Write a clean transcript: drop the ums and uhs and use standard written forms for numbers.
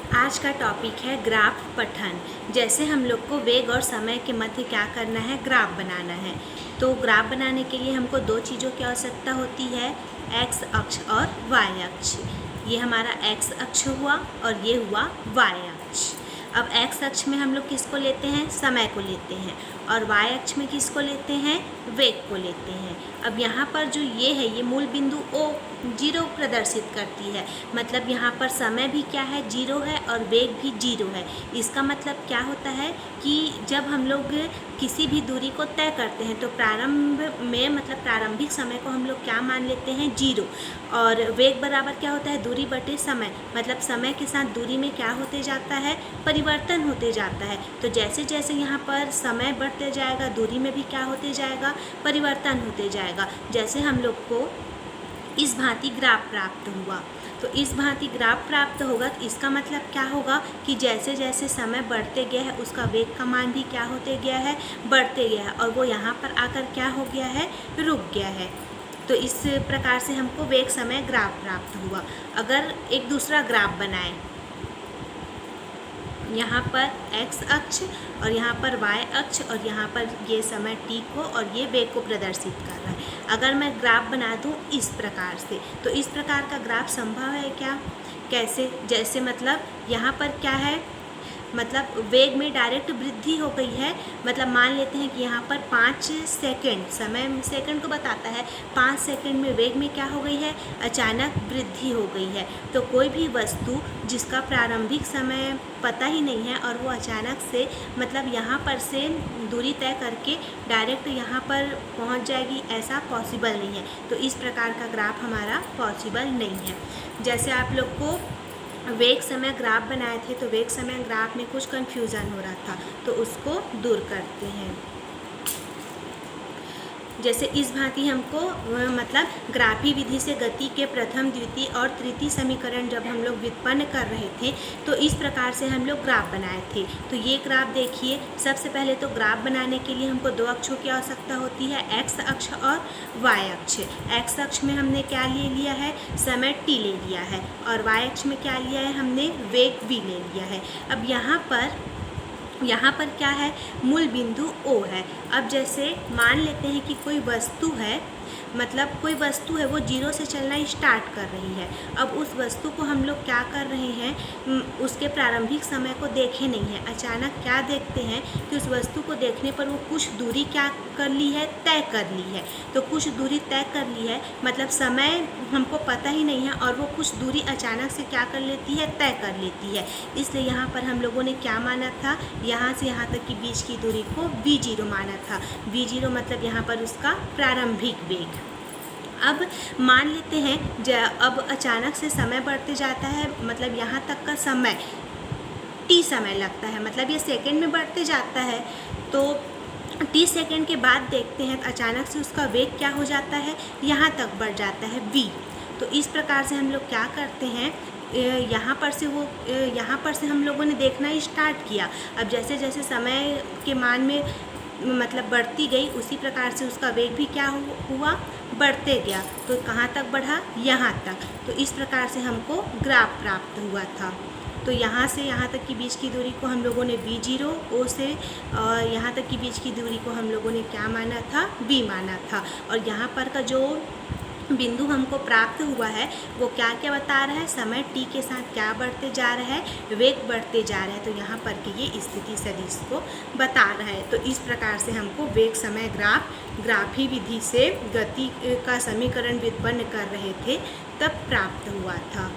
आज का टॉपिक है ग्राफ पठन। जैसे हम लोग को वेग और समय के मध्य क्या करना है, ग्राफ बनाना है। तो ग्राफ बनाने के लिए हमको दो चीज़ों की आवश्यकता होती है, एक्स अक्ष और वाई अक्ष। ये हमारा एक्स अक्ष हुआ और ये हुआ वाई अक्ष। अब एक्स अक्ष में हम लोग किसको लेते हैं, समय को लेते हैं, और वाई अक्ष में किसको लेते हैं, वेग को लेते हैं। अब यहाँ पर जो ये है, ये मूल बिंदु O जीरो प्रदर्शित करती है, मतलब यहाँ पर समय भी क्या है, जीरो है, और वेग भी जीरो है। इसका मतलब क्या होता है कि जब हम लोग किसी भी दूरी को तय करते हैं तो प्रारंभ में, मतलब प्रारंभिक समय को हम लोग क्या मान लेते हैं, जीरो, और वेग बराबर क्या होता है, दूरी बटे समय, मतलब समय के साथ दूरी में क्या होते जाता है, परिवर्तन होते जाता है। तो जैसे जैसे यहाँ पर समय बढ़ते जाएगा, दूरी में भी क्या होते जाएगा, परिवर्तन होते जाएगा। जैसे हम लोग को इस भांति ग्राफ प्राप्त हुआ, तो इस भांति ग्राफ प्राप्त होगा, तो इसका मतलब क्या होगा कि जैसे जैसे समय बढ़ते गया है उसका वेग का मान भी क्या होते गया है, बढ़ते गया है, और वो यहाँ पर आकर क्या हो गया है, रुक गया है। तो इस प्रकार से हमको वेग समय ग्राफ प्राप्त हुआ। अगर एक दूसरा ग्राफ बनाएं, यहाँ पर x अक्ष और यहाँ पर y अक्ष, और यहाँ पर ये समय t को और ये वेग को प्रदर्शित कर रहा है। अगर मैं ग्राफ बना दूँ इस प्रकार से, तो इस प्रकार का ग्राफ संभव है क्या, कैसे, जैसे मतलब यहाँ पर क्या है, मतलब वेग में डायरेक्ट वृद्धि हो गई है। मतलब मान लेते हैं कि यहाँ पर 5 सेकंड, समय सेकंड को बताता है, 5 सेकंड में वेग में क्या हो गई है, अचानक वृद्धि हो गई है। तो कोई भी वस्तु जिसका प्रारंभिक समय पता ही नहीं है और वो अचानक से, मतलब यहाँ पर से दूरी तय करके डायरेक्ट यहाँ पर पहुँच जाएगी, ऐसा पॉसिबल नहीं है। तो इस प्रकार का ग्राफ हमारा पॉसिबल नहीं है। जैसे आप लोग को वेग समय ग्राफ बनाए थे, तो वेग समय ग्राफ में कुछ कन्फ्यूज़न हो रहा था, तो उसको दूर करते हैं। जैसे इस भांति हमको मतलब ग्राफी विधि से गति के प्रथम, द्वितीय और तृतीय समीकरण जब हम लोग व्युत्पन्न कर रहे थे, तो इस प्रकार से हम लोग ग्राफ बनाए थे। तो ये ग्राफ देखिए, सबसे पहले तो ग्राफ बनाने के लिए हमको दो अक्षों की आवश्यकता होती है, एक्स अक्ष और वाई अक्ष। एक्स अक्ष में हमने क्या ले लिया है, समय t ले लिया है, और वाई अक्ष में क्या लिया है, हमने वेग v ले लिया है। अब यहाँ पर क्या है, मूल बिंदु O है। अब जैसे मान लेते हैं कि कोई वस्तु है, मतलब कोई वस्तु है, वो जीरो से चलना स्टार्ट कर रही है। अब उस वस्तु को हम लोग क्या कर रहे हैं, उसके प्रारंभिक समय को देखे नहीं है, अचानक क्या देखते हैं कि उस वस्तु को देखने पर वो कुछ दूरी क्या कर ली है, तय कर ली है। तो कुछ दूरी तय कर ली है, मतलब समय हमको पता ही नहीं है, और वो कुछ दूरी अचानक से क्या कर लेती है, तय कर लेती है। इसलिए यहाँ पर हम लोगों ने क्या माना था, यहाँ से यहाँ तक की बीच की दूरी को v0 माना था। v0 मतलब यहाँ पर उसका प्रारंभिक वेग। अब मान लेते हैं अब अचानक से समय बढ़ते जाता है, मतलब यहाँ तक का समय t समय लगता है, मतलब ये सेकंड में बढ़ते जाता है। तो t सेकंड के बाद देखते हैं तो अचानक से उसका वेग क्या हो जाता है, यहाँ तक बढ़ जाता है v। तो इस प्रकार से हम लोग क्या करते हैं, यहाँ पर से हम लोगों ने देखना स्टार्ट किया। अब जैसे जैसे समय के मान में मतलब बढ़ती गई, उसी प्रकार से उसका वेग भी क्या हुआ, बढ़ते गया। तो कहाँ तक बढ़ा, यहाँ तक। तो इस प्रकार से हमको ग्राफ प्राप्त हुआ था। तो यहाँ से यहाँ तक की बीच की दूरी को हम लोगों ने v0, O से यहाँ तक की बीच की दूरी को हम लोगों ने क्या माना था, v माना था। और यहाँ पर का जो बिंदु हमको प्राप्त हुआ है वो क्या क्या बता रहा है, समय t के साथ क्या बढ़ते जा रहा है, वेग बढ़ते जा रहा है। तो यहाँ पर कि ये स्थिति सदिश को बता रहा है। तो इस प्रकार से हमको वेग समय ग्राफी विधि से गति का समीकरण व्युत्पन्न कर रहे थे, तब प्राप्त हुआ था।